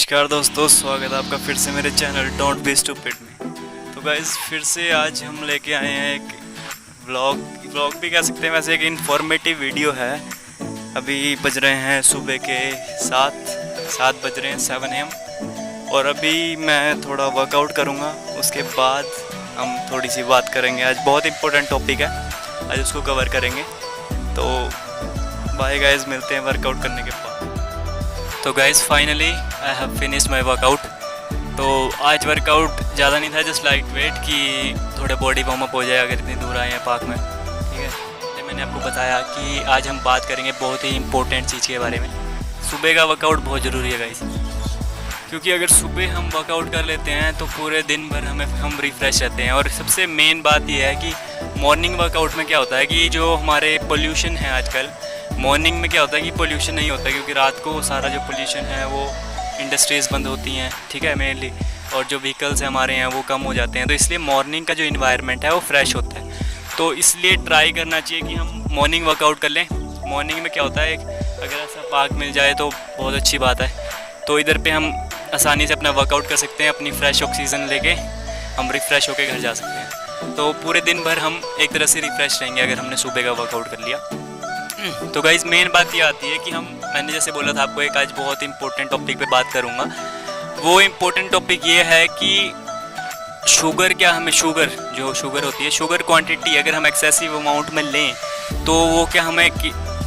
नमस्कार दोस्तों, स्वागत है आपका फिर से मेरे चैनल डोंट बी स्टूपिड में। तो गाइस फिर से आज हम लेके आए हैं एक व्लॉग भी कह सकते हैं, वैसे एक इन्फॉर्मेटिव वीडियो है। अभी बज रहे हैं सुबह के 7 बज रहे हैं 7 AM और अभी मैं थोड़ा वर्कआउट करूँगा। उसके बाद हम थोड़ी सी बात करेंगे। आज बहुत इंपॉर्टेंट टॉपिक है, आज उसको कवर करेंगे। तो बाय गाइस, मिलते हैं वर्कआउट करने के बाद। तो guys finally I have finished my workout. तो आज वर्कआउट ज़्यादा नहीं था, जस्ट लाइट वेट कि थोड़ा बॉडी वार्म अप हो जाए अगर इतनी दूर आए हैं पार्क में, ठीक है। तो मैंने आपको बताया कि आज हम बात करेंगे बहुत ही इंपॉर्टेंट चीज़ के बारे में। सुबह का वर्कआउट बहुत ज़रूरी है गाइस, क्योंकि अगर सुबह हम वर्कआउट कर लेते हैं तो पूरे दिन भर हम रिफ़्रेश रहते हैं। और सबसे मेन बात यह है कि मॉर्निंग वर्कआउट में क्या होता है कि जो हमारे पोल्यूशन है आजकल, मॉर्निंग में क्या होता है कि पोल्यूशन नहीं होता, क्योंकि रात को सारा जो पोल्यूशन है वो इंडस्ट्रीज़ बंद होती हैं, ठीक है, मेनली, और जो व्हीकल्स हमारे हैं वो कम हो जाते हैं। तो इसलिए मॉर्निंग का जो इन्वायरमेंट है वो फ्रेश होता है। तो इसलिए ट्राई करना चाहिए कि हम मॉर्निंग वर्कआउट कर लें। मॉर्निंग में क्या होता है, अगर ऐसा पार्क मिल जाए तो बहुत अच्छी बात है। तो इधर पे हम आसानी से अपना वर्कआउट कर सकते हैं, अपनी फ्रेश ऑक्सीजन लेके हम रिफ़्रेश होकर घर जा सकते हैं। तो पूरे दिन भर हम एक तरह से रिफ़्रेश रहेंगे अगर हमने सुबह का वर्कआउट कर लिया। तो गाइज़ मेन बात ये आती है कि मैंने जैसे बोला था आपको, एक आज बहुत इंपॉर्टेंट टॉपिक पे बात करूँगा। वो इम्पोर्टेंट टॉपिक ये है कि शुगर, क्या हमें जो शुगर होती है, शुगर क्वांटिटी अगर हम एक्सेसिव अमाउंट में लें तो वो क्या हमें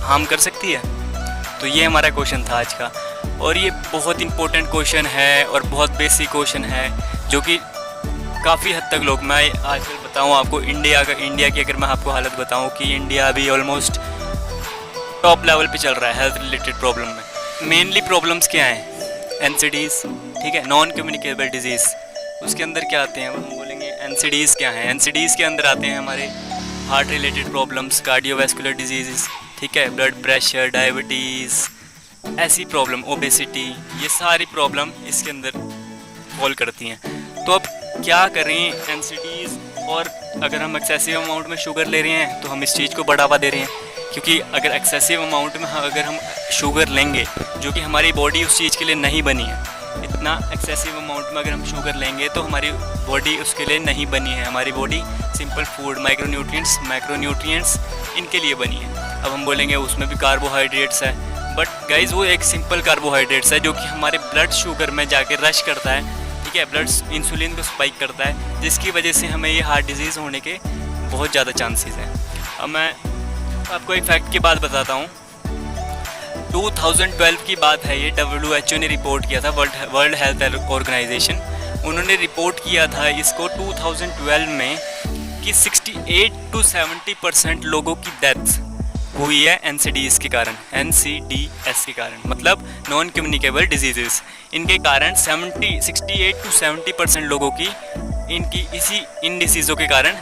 हार्म कर सकती है। तो ये हमारा क्वेश्चन था आज का, और ये बहुत इंपॉर्टेंट क्वेश्चन है और बहुत बेसिक क्वेश्चन है, जो कि काफ़ी हद तक लोग, मैं आजकल बताऊँ आपको इंडिया की अगर मैं आपको हालत बताऊँ कि इंडिया अभी ऑलमोस्ट टॉप लेवल पे चल रहा है हेल्थ रिलेटेड प्रॉब्लम में। मेनली प्रॉब्लम्स क्या हैं, NCDs, ठीक है, नॉन कम्युनिकेबल डिजीज़। उसके अंदर क्या आते हैं, हम बोलेंगे NCDs क्या हैं। NCDs के अंदर आते हैं हमारे heart related problems, cardiovascular disease, ठीक है, ब्लड प्रेशर, डायबिटीज़, ऐसी प्रॉब्लम, ओबेसिटी, ये सारी प्रॉब्लम इसके अंदर फॉल करती हैं। तो अब क्या करें, NCDs, और अगर हम एक्सेसिव अमाउंट में शुगर ले रहे हैं तो हम इस चीज़ को बढ़ावा दे रहे हैं, क्योंकि अगर एक्सेसिव अमाउंट में अगर हम शुगर लेंगे, जो कि हमारी बॉडी उस चीज़ के लिए नहीं बनी है, इतना एक्सेसिव अमाउंट में अगर हम शुगर लेंगे तो हमारी बॉडी उसके लिए नहीं बनी है। हमारी body simple food, micronutrients, macronutrients, इनके लिए बनी है। अब हम बोलेंगे उसमें भी कार्बोहाइड्रेट्स है, बट गाइज वो एक सिंपल कार्बोहाइड्रेट्स है जो कि हमारे ब्लड शुगर में जाके रश करता है, ठीक है, ब्लड इंसुलिन को स्पाइक करता है, जिसकी वजह से हमें ये हार्ट डिजीज़ होने के बहुत ज़्यादा चांसेस हैं। अब मैं आपको एक फैक्ट की बात बताता हूँ। 2012 की बात है ये, WHO ने रिपोर्ट किया था, वर्ल्ड हेल्थ ऑर्गेनाइजेशन, उन्होंने रिपोर्ट किया था इसको 2012 में कि 68 to 70% लोगों की डेथ हुई है NCDs के कारण, NCDs के कारण, मतलब नॉन कम्युनिकेबल डिजीज़। इनके कारण 68 to 70% लोगों की इन डिसीज़ों के कारण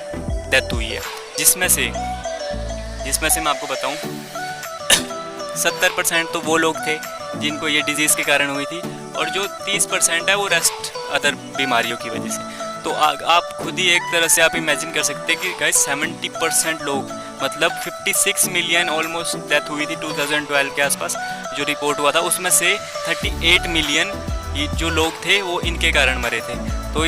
डेथ हुई है, जिसमें से मैं आपको बताऊं 70% तो वो लोग थे जिनको ये डिज़ीज़ के कारण हुई थी, और जो 30% है वो रेस्ट अदर बीमारियों की वजह से। तो आप खुद ही एक तरह से आप इमेजिन कर सकते हैं कि गाइस 70% लोग, मतलब 56 मिलियन ऑलमोस्ट डेथ हुई थी 2012 के आसपास जो रिपोर्ट हुआ था, उसमें से 38 मिलियन जो लोग थे वो इनके कारण मरे थे। तो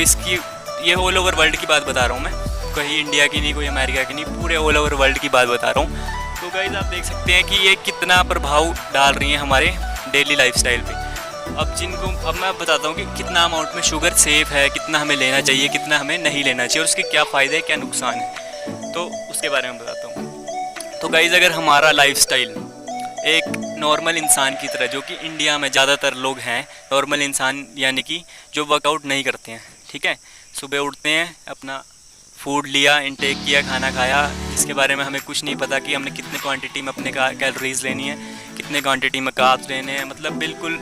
ये ऑल ओवर वर्ल्ड की बात बता रहा हूँ मैं, कहीं इंडिया की नहीं, कोई अमेरिका की नहीं, पूरे ऑल ओवर वर्ल्ड की बात बता रहा हूँ। तो गाइस आप देख सकते हैं कि ये कितना प्रभाव डाल रही है हमारे डेली लाइफस्टाइल पे। अब मैं बताता हूँ कि कितना अमाउंट में शुगर सेफ़ है, कितना हमें लेना चाहिए, कितना हमें नहीं लेना चाहिए, और उसके क्या फ़ायदे क्या नुकसान है, तो उसके बारे में बताता हूँ। तो गाइस अगर हमारा लाइफस्टाइल एक नॉर्मल इंसान की तरह, जो कि इंडिया में ज़्यादातर लोग हैं नॉर्मल इंसान, यानी कि जो वर्कआउट नहीं करते हैं, ठीक है, सुबह उठते हैं, अपना फूड लिया, इनटेक किया, खाना खाया, जिसके बारे में हमें कुछ नहीं पता कि हमने कितने क्वांटिटी में अपने कैलोरीज लेनी है, कितने क्वांटिटी में कार्ब्स लेने हैं, मतलब बिल्कुल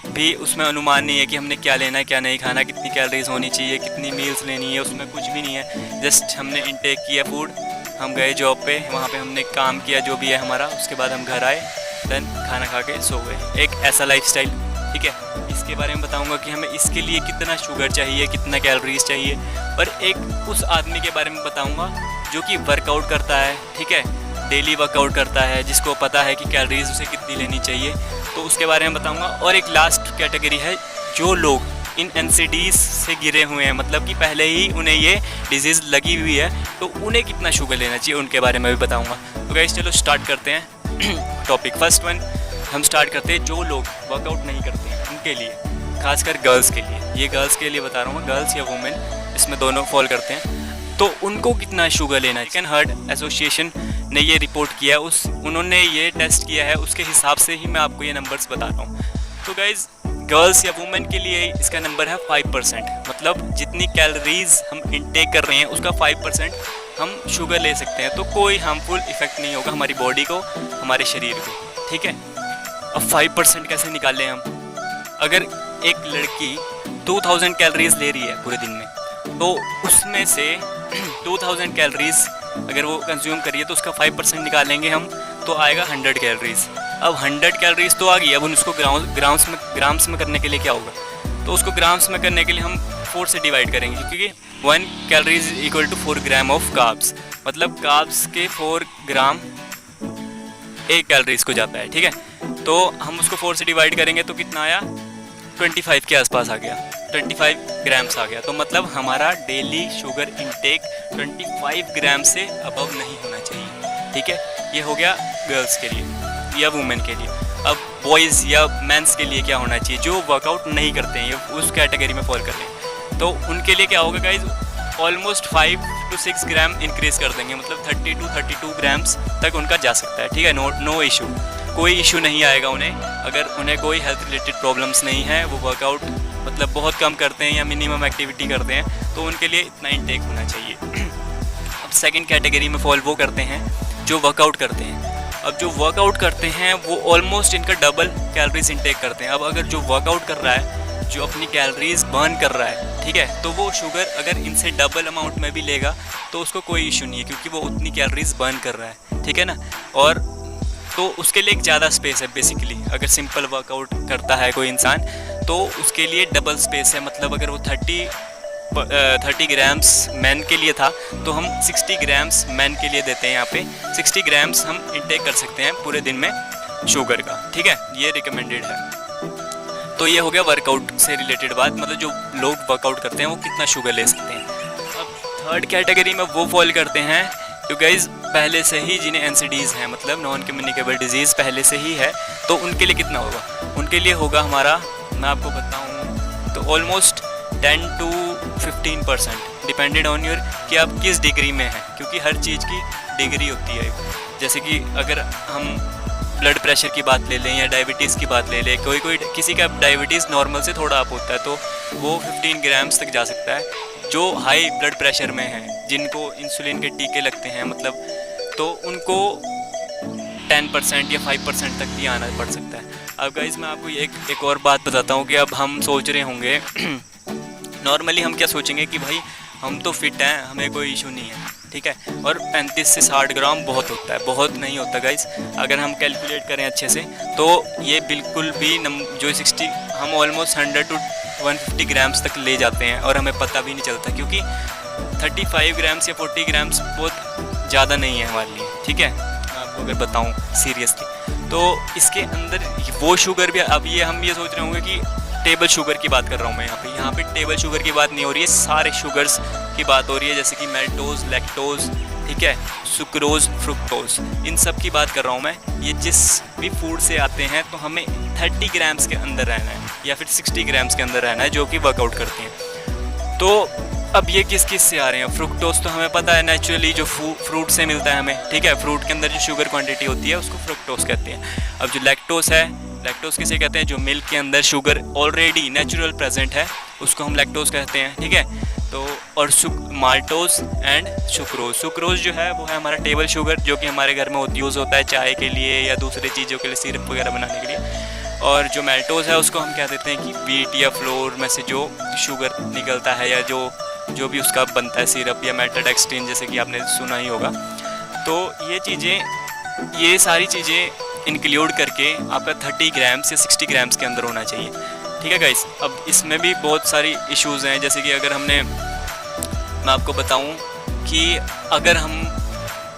भी उसमें अनुमान नहीं है कि हमने क्या लेना है, क्या नहीं खाना, कितनी कैलोरीज होनी चाहिए, कितनी मील्स लेनी है, उसमें कुछ भी नहीं है। जस्ट हमने इनटेक किया फूड, हम गए जॉब पे, वहाँ पे हमने काम किया जो भी है हमारा, उसके बाद हम घर आए, देन खाना खा के सो गए। एक ऐसा लाइफस्टाइल, ठीक है। इसके बारे में बताऊंगा कि हमें इसके लिए कितना शुगर चाहिए, कितना कैलोरीज चाहिए, और एक उस आदमी के बारे में बताऊंगा जो कि वर्कआउट करता है, ठीक है, डेली वर्कआउट करता है, जिसको पता है कि कैलोरीज उसे कितनी लेनी चाहिए, तो उसके बारे में बताऊंगा। और एक लास्ट कैटेगरी है जो लोग इन NCDs से गिरे हुए हैं, मतलब कि पहले ही उन्हें ये डिजीज़ लगी हुई है, तो उन्हें कितना शुगर लेना चाहिए उनके बारे में भी बताऊंगा। तो गाइस चलो स्टार्ट करते हैं टॉपिक। फर्स्ट वन हम स्टार्ट करते हैं जो लोग वर्कआउट नहीं करते हैं उनके लिए, खासकर गर्ल्स के लिए। ये गर्ल्स के लिए बता रहा हूँ, गर्ल्स या वुमेन इसमें दोनों फॉल करते हैं। तो उनको कितना शुगर लेना है, चिकन हार्ट एसोसिएशन ने ये रिपोर्ट किया, उन्होंने ये टेस्ट किया है, उसके हिसाब से ही मैं आपको ये नंबर्स बता रहा हूँ। तो गाइज़ गर्ल्स या वुमेन के लिए इसका नंबर है 5%, मतलब जितनी कैलोरीज हम इंटेक कर रहे हैं उसका 5% हम शुगर ले सकते हैं। तो कोई हार्मफुल इफेक्ट नहीं होगा हमारी बॉडी को, हमारे शरीर को, ठीक है। अब 5% कैसे निकालें हम? अगर एक लड़की 2000 कैलोरीज ले रही है पूरे दिन में, तो उसमें से 2000 कैलोरीज अगर वो कंज्यूम करिए तो उसका 5% निकालेंगे हम, तो आएगा 100 कैलोरीज। अब 100 कैलोरीज तो आ गई, अब उसको ग्राम्स में करने के लिए क्या होगा? तो उसको ग्राम्स में करने के लिए हम 4 से डिवाइड करेंगे, क्योंकि 1 calories equal to 4 gram of carbs, मतलब कार्ब्स के 4 ग्राम 1 कैलोरीज को जाता है, ठीक है। तो हम उसको 4 से डिवाइड करेंगे तो कितना आया? 25 के आसपास आ गया, 25 ग्राम्स आ गया। तो मतलब हमारा डेली शुगर इनटेक 25 ग्राम से अबव नहीं होना चाहिए, ठीक है। ये हो गया गर्ल्स के लिए या वुमेन के लिए। अब बॉयज़ या मेंस के लिए क्या होना चाहिए? जो वर्कआउट नहीं करते हैं, ये उस कैटेगरी में फॉल कर रहे हैं, तो उनके लिए क्या होगा guys? Almost 5 to 6 gram increase कर देंगे, मतलब 30 to 32 ग्राम्स तक उनका जा सकता है, ठीक है। नो इशू, कोई इशू नहीं आएगा उन्हें। अगर उन्हें कोई हेल्थ रिलेटेड प्रॉब्लम्स नहीं है, वो वर्कआउट मतलब बहुत कम करते हैं या मिनिमम एक्टिविटी करते हैं, तो उनके लिए इतना इंटेक होना चाहिए। अब सेकंड कैटेगरी में फॉल वो करते हैं जो वर्कआउट करते हैं। अब जो वर्कआउट करते हैं वो ऑलमोस्ट इनका डबल कैलोरीज इंटेक करते हैं। अब अगर जो वर्कआउट कर रहा है, जो अपनी कैलोरीज बर्न कर रहा है, ठीक है, तो वो शुगर अगर इनसे डबल अमाउंट में भी लेगा तो उसको कोई इशू नहीं है, क्योंकि वो उतनी कैलोरीज बर्न कर रहा है, ठीक है ना। और तो उसके लिए एक ज़्यादा स्पेस है बेसिकली। अगर सिंपल वर्कआउट करता है कोई इंसान तो उसके लिए डबल स्पेस है, मतलब अगर वो 30 ग्राम्स मैन के लिए था तो हम 60 ग्राम्स मैन के लिए देते हैं। यहाँ पे 60 ग्राम्स हम इंटेक कर सकते हैं पूरे दिन में शुगर का, ठीक है, ये रिकमेंडेड है। तो ये हो गया वर्कआउट से रिलेटेड बात, मतलब जो लोग वर्कआउट करते हैं वो कितना शुगर ले सकते हैं। अब थर्ड कैटेगरी में वो फॉल करते हैं जो गाइज पहले से ही जिन्हें NCDs हैं, मतलब नॉन कम्युनिकेबल डिजीज़ पहले से ही है, तो उनके लिए कितना होगा? उनके लिए होगा हमारा, मैं आपको बताऊँ तो almost 10 to 15%, depended on your कि आप किस डिग्री में हैं, क्योंकि हर चीज़ की डिग्री होती है। जैसे कि अगर हम ब्लड प्रेशर की बात ले लें या डायबिटीज़ की बात ले लें, कोई किसी का डायबिटीज़ नॉर्मल से थोड़ा अप होता है तो वो 15 ग्राम्स तक जा सकता है। जो हाई ब्लड प्रेशर में हैं, जिनको इंसुलिन के टीके लगते हैं, मतलब तो उनको 10% या 5% तक भी आना पड़ सकता है। अब गाइज मैं आपको एक और बात बताता हूँ कि अब हम सोच रहे होंगे नॉर्मली हम क्या सोचेंगे कि भाई हम तो फिट हैं, हमें कोई इशू नहीं है, ठीक है। और 35 से 60 ग्राम बहुत होता है, बहुत नहीं होता गाइज। अगर हम कैलकुलेट करें अच्छे से तो ये बिल्कुल भी जो 60 हम ऑलमोस्ट 100 to 150 ग्राम्स तक ले जाते हैं और हमें पता भी नहीं चलता, क्योंकि 35 ग्राम्स या 40 ग्राम्स बहुत ज़्यादा नहीं है हमारे लिए, ठीक है। मैं आपको अगर बताऊँ सीरियसली तो इसके अंदर वो शुगर भी, अब ये हम ये सोच रहे होंगे कि टेबल शुगर की बात कर रहा हूँ मैं यहाँ पे टेबल शुगर की बात नहीं हो रही है, सारे शुगर्स की बात हो रही है, जैसे कि मेल्टोज, लैक्टोज, ठीक है, सुक्रोज, फ्रुक्टोज, इन सब की बात कर रहा हूँ मैं। ये जिस भी फूड से आते हैं तो हमें 30 ग्राम्स के अंदर रहना है या फिर 60 ग्राम्स के अंदर रहना है, जो कि वर्कआउट करते हैं। तो अब ये किस किस से आ रहे हैं? फ्रुक्टोज तो हमें पता है नेचुरली जो फ्रूट से मिलता है हमें, ठीक है, फ्रूट के अंदर जो शुगर क्वांटिटी होती है उसको फ्रुक्टोज कहते हैं। अब जो लैक्टोज है, लैक्टोज किसे कहते हैं? जो मिल्क के अंदर शुगर ऑलरेडी नेचुरल प्रेजेंट है उसको हम लैक्टोज कहते हैं, ठीक है। तो और माल्टोज एंड सुक्रोज, सुक्रोज जो है वो है हमारा टेबल शुगर, जो कि हमारे घर में यूज़ होता है चाय के लिए या दूसरी चीज़ों के लिए, सिरप वगैरह बनाने के लिए। और जो मेल्टोज है उसको हम कह देते हैं कि व्हीट या फ्लोर में से जो शुगर निकलता है या जो भी उसका बनता है सिरप या मेल्टाडेक्सटिन, जैसे कि आपने सुना ही होगा। तो ये सारी चीज़ें इंक्लूड करके आपका 30 ग्राम्स या 60 ग्राम्स के अंदर होना चाहिए, ठीक है गाइस। अब इसमें भी बहुत सारी इश्यूज़ हैं, जैसे कि अगर मैं आपको बताऊं कि अगर हम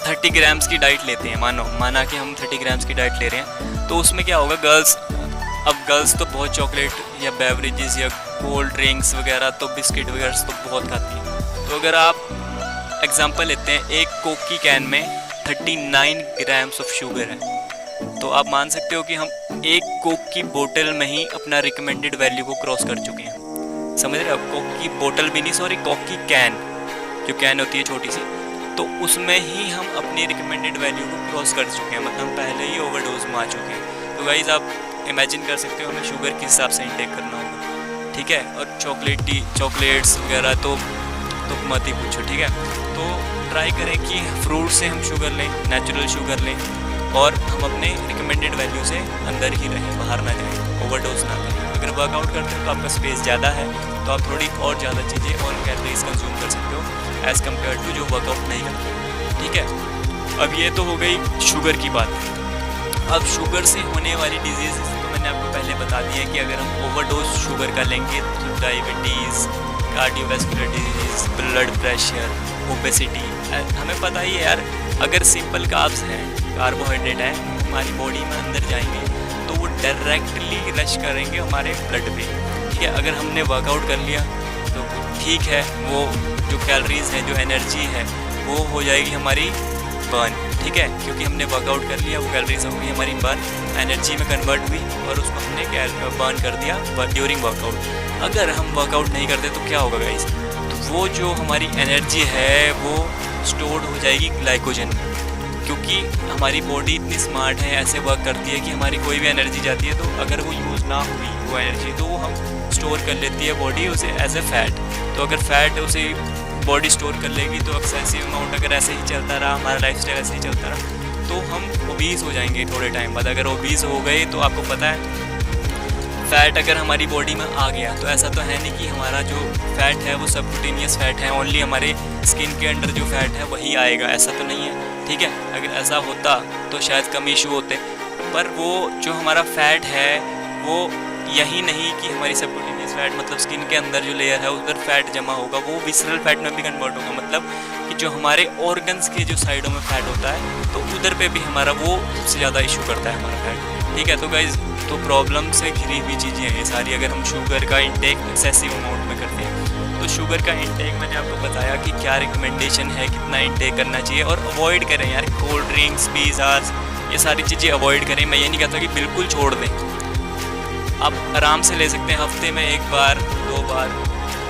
30 ग्राम्स की डाइट लेते हैं, माना कि हम 30 ग्राम्स की डाइट ले रहे हैं, तो उसमें क्या होगा, गर्ल्स तो बहुत चॉकलेट या बेवरेजेस या कोल्ड ड्रिंक्स वगैरह, तो बिस्किट वगैरह तो बहुत खाती हैं। तो अगर आप एग्जांपल लेते हैं, एक कोक की कैन में 39 ग्राम्स ऑफ शुगर है, तो आप मान सकते हो कि हम एक कोक की बोतल में ही अपना रिकमेंडेड वैल्यू को क्रॉस कर चुके हैं। समझ रहे हो? कोक की बोतल भी नहीं, सॉरी, कोक की कैन, जो कैन होती है छोटी सी, तो उसमें ही हम अपनी रिकमेंडेड वैल्यू को क्रॉस कर चुके हैं, मतलब हम पहले ही ओवरडोज में आ चुके हैं। तो गाइस आप इमेजिन कर सकते हो हमें शुगर किस हिसाब से इंटेक करना होगा, ठीक है। और चॉकलेट्स वगैरह तो मत ही पूछो, ठीक है। तो ट्राई करें कि फ्रूट से हम शुगर लें, नेचुरल शुगर लें, और हम अपने रिकमेंडेड वैल्यू से अंदर ही रहें, बाहर ना जाएं, ओवरडोज ना करें। अगर वर्कआउट करते हो तो आपका स्पेस ज़्यादा है, तो आप थोड़ी और ज़्यादा चीज़ें और कैलोरीज कंज्यूम कर सकते हो एज़ कम्पेयर टू जो वर्कआउट नहीं करते, ठीक है। अब ये तो हो गई शुगर की बात। अब शुगर से होने वाली डिजीज़ तो मैंने आपको पहले बता दी है कि अगर हम ओवरडोज शुगर का लेंगे तो diabetes, cardiovascular disease, blood pressure, obesity, हमें पता ही है यार। अगर सिंपल कार्ब्स हैं, कार्बोहाइड्रेट है, हमारी बॉडी में अंदर जाएंगे तो वो डायरेक्टली रश करेंगे हमारे ब्लड पे, ठीक है। अगर हमने वर्कआउट कर लिया तो ठीक है, वो जो कैलोरीज है, जो एनर्जी है, वो हो जाएगी हमारी बर्न, ठीक है, क्योंकि हमने वर्कआउट कर लिया, वो कैलोरीज हो गई हमारी बर्न, एनर्जी में कन्वर्ट हुई और उसको हमने बर्न कर दिया ड्यूरिंग वर्कआउट। अगर हम वर्कआउट नहीं करते तो क्या होगा गाइस, तो वो जो हमारी एनर्जी है वो स्टोर्ड हो जाएगी ग्लाइकोजन में, क्योंकि हमारी बॉडी इतनी स्मार्ट है, ऐसे वर्क करती है कि हमारी कोई भी एनर्जी जाती है तो अगर वो यूज़ ना हुई वो एनर्जी, तो वो हम स्टोर कर लेती है बॉडी उसे एज ए फैट। तो अगर फैट उसे बॉडी स्टोर कर लेगी तो एक्सेसिव अमाउंट अगर ऐसे ही चलता रहा, हमारा लाइफस्टाइल ऐसे ही चलता रहा, तो हम ओबीज हो जाएंगे थोड़े टाइम बाद। अगर ओबीज हो गए तो आपको पता है फ़ैट अगर हमारी बॉडी में आ गया तो ऐसा तो है नहीं कि हमारा जो फ़ैट है वो सबक्यूटेनियस फ़ैट है, ओनली हमारे स्किन के अंडर जो फ़ैट है वही आएगा, ऐसा तो नहीं है, ठीक है। अगर ऐसा होता तो शायद कम इशू होते, पर वो जो हमारा फ़ैट है वो यही नहीं कि हमारी सबक्यूटेनियस फ़ैट, मतलब स्किन के अंदर जो लेयर है उधर फ़ैट जमा होगा, वो विसरल फ़ैट में भी कन्वर्ट होगा, मतलब कि जो हमारे ऑर्गन्स के जो साइडों में फ़ैट होता है तो उधर पे भी हमारा वो सबसे ज़्यादा इशू करता है हमारा फ़ैट, ठीक है। तो गाइज़, तो प्रॉब्लम से घिरी हुई चीज़ें हैं ये सारी, अगर हम शुगर का इंटेक एक्सेसिव अमाउंट में करते हैं। तो शुगर का इंटेक मैंने आपको बताया कि क्या रिकमेंडेशन है, कितना इंटेक करना चाहिए, और अवॉइड करें यार कोल्ड ड्रिंक्स, पिज़्ज़ाज़, ये सारी चीज़ें अवॉइड करें। मैं ये नहीं कहता कि बिल्कुल छोड़ दें, आप आराम से ले सकते हैं हफ्ते में 1 बार 2 बार,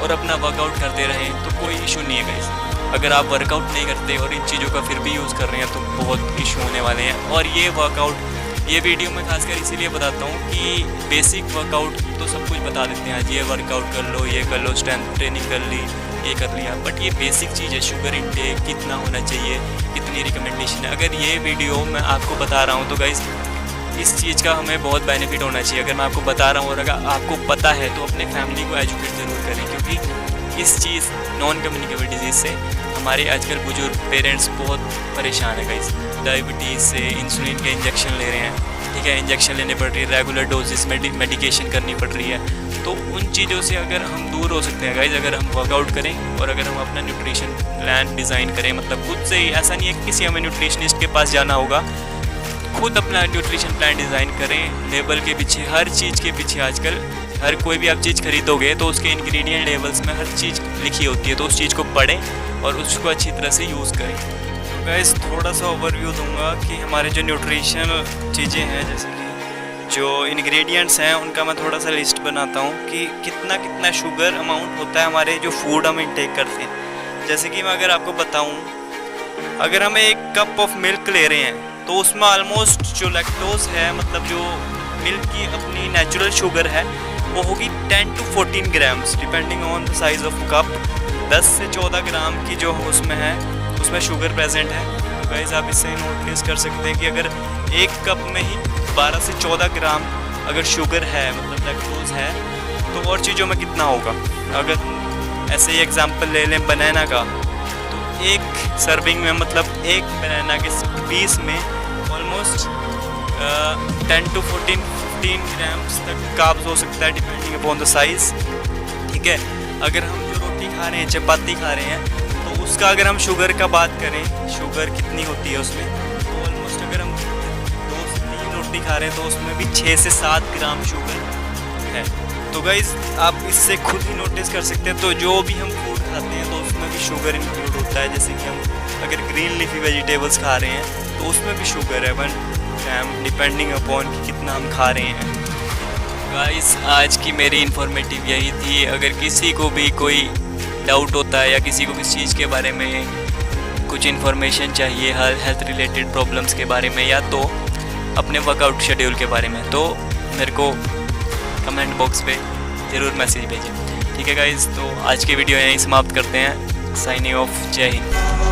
और अपना वर्कआउट करते रहें तो कोई इशू नहीं है गाइस। अगर आप वर्कआउट नहीं करते और इन चीज़ों का फिर भी यूज़ कर रहे हैं तो बहुत इशू होने वाले हैं। और ये वर्कआउट, ये वीडियो मैं खासकर इसीलिए बताता हूँ कि बेसिक वर्कआउट तो सब कुछ बता देते हैं, आज ये वर्कआउट कर लो, ये कर लो, स्ट्रेंथ ट्रेनिंग कर ली, ये कर लिया, बट ये बेसिक चीज़ है, शुगर इंटेक कितना होना चाहिए, कितनी रिकमेंडेशन है। अगर ये वीडियो मैं आपको बता रहा हूँ तो गाइस इस चीज़ का हमें बहुत बेनिफिट होना चाहिए। अगर मैं आपको बता रहा हूँ और अगर आपको पता है तो अपने फैमिली को एजुकेट ज़रूर करें, क्योंकि इस चीज़ नॉन कम्युनिकेबल डिजीज़ से हमारे आजकल बुजुर्ग पेरेंट्स बहुत परेशान है गाइस। डायबिटीज़ से इंसुलिन के इंजेक्शन ले रहे हैं, ठीक है, इंजेक्शन लेने पड़ रही है, रेगुलर डोजेस में मेडिकेशन करनी पड़ रही है। तो उन चीज़ों से अगर हम दूर हो सकते हैं गाइस, अगर हम वर्कआउट करें और अगर हम अपना न्यूट्रिशन प्लान डिज़ाइन करें, मतलब खुद से ही, ऐसा नहीं है कि किसी हमें न्यूट्रिशनिस्ट के पास जाना होगा, खुद अपना न्यूट्रिशन प्लान डिज़ाइन करें। लेबल के पीछे, हर चीज़ के पीछे आजकल हर कोई भी आप चीज़ खरीदोगे तो उसके इंग्रेडिएंट लेबल्स में हर चीज़ लिखी होती है, तो उस चीज़ को पढ़ें और उसको अच्छी तरह से यूज़ करें। तो गाइस थोड़ा सा ओवरव्यू दूंगा कि हमारे जो न्यूट्रिशनल चीज़ें हैं, जैसे कि जो इंग्रेडिएंट्स हैं उनका मैं थोड़ा सा लिस्ट बनाता हूँ कि कितना कितना शुगर अमाउंट होता है हमारे जो फूड हम इंटेक करते हैं। जैसे कि मैं अगर आपको बताऊँ, अगर हम 1 कप ऑफ मिल्क ले रहे हैं तो उसमें ऑलमोस्ट जो लैक्टोज है, मतलब जो मिल्क की अपनी नेचुरल शुगर है, वो होगी 10 to 14 grams depending on the size of cup. 10 से 14 ग्राम की जो उसमें है, उसमें शुगर प्रेजेंट है। तो गाइस आप इससे नोटिस कर सकते हैं कि अगर 1 कप में ही 12 से 14 ग्राम अगर शुगर है, मतलब लैक्टोज है, तो और चीज़ों में कितना होगा। अगर ऐसे ही एग्जांपल ले लें बनाना का, तो 1 सर्विंग में, मतलब 1 बनाना के पीस में ऑलमोस्ट 10 to 15 ग्राम्स तक कार्ब्स हो सकता है डिपेंडिंग अपॉन द साइज़, ठीक है। अगर हम जो रोटी खा रहे हैं, चपाती खा रहे हैं, तो उसका अगर हम शुगर का बात करें, शुगर कितनी होती है उसमें, तो ऑलमोस्ट अगर हम 2 से 3 रोटी खा रहे हैं तो उसमें भी 6 से 7 ग्राम शुगर है। तो गाइस आप इससे खुद ही नोटिस कर सकते हैं। तो जो भी हम फूड खाते हैं तो उसमें भी शुगर इंक्लूड होता है। जैसे कि हम अगर ग्रीन लीफी वेजिटेबल्स खा रहे हैं तो उसमें भी शुगर है 1 ग्राम, डिपेंडिंग अपॉन कि कितना हम खा रहे हैं। गाइस आज की मेरी इन्फॉर्मेटिव यही थी। अगर किसी को भी कोई डाउट होता है या किसी को किसी चीज़ के बारे में कुछ इन्फॉर्मेशन चाहिए, हेल्थ रिलेटेड प्रॉब्लम्स के बारे में या तो अपने वर्कआउट शेड्यूल के बारे में, तो मेरे को कमेंट बॉक्स पे ज़रूर मैसेज भेजें। ठीक है गाइस, तो आज की वीडियो यहीं समाप्त करते हैं। साइनिंग ऑफ, जय हिंद।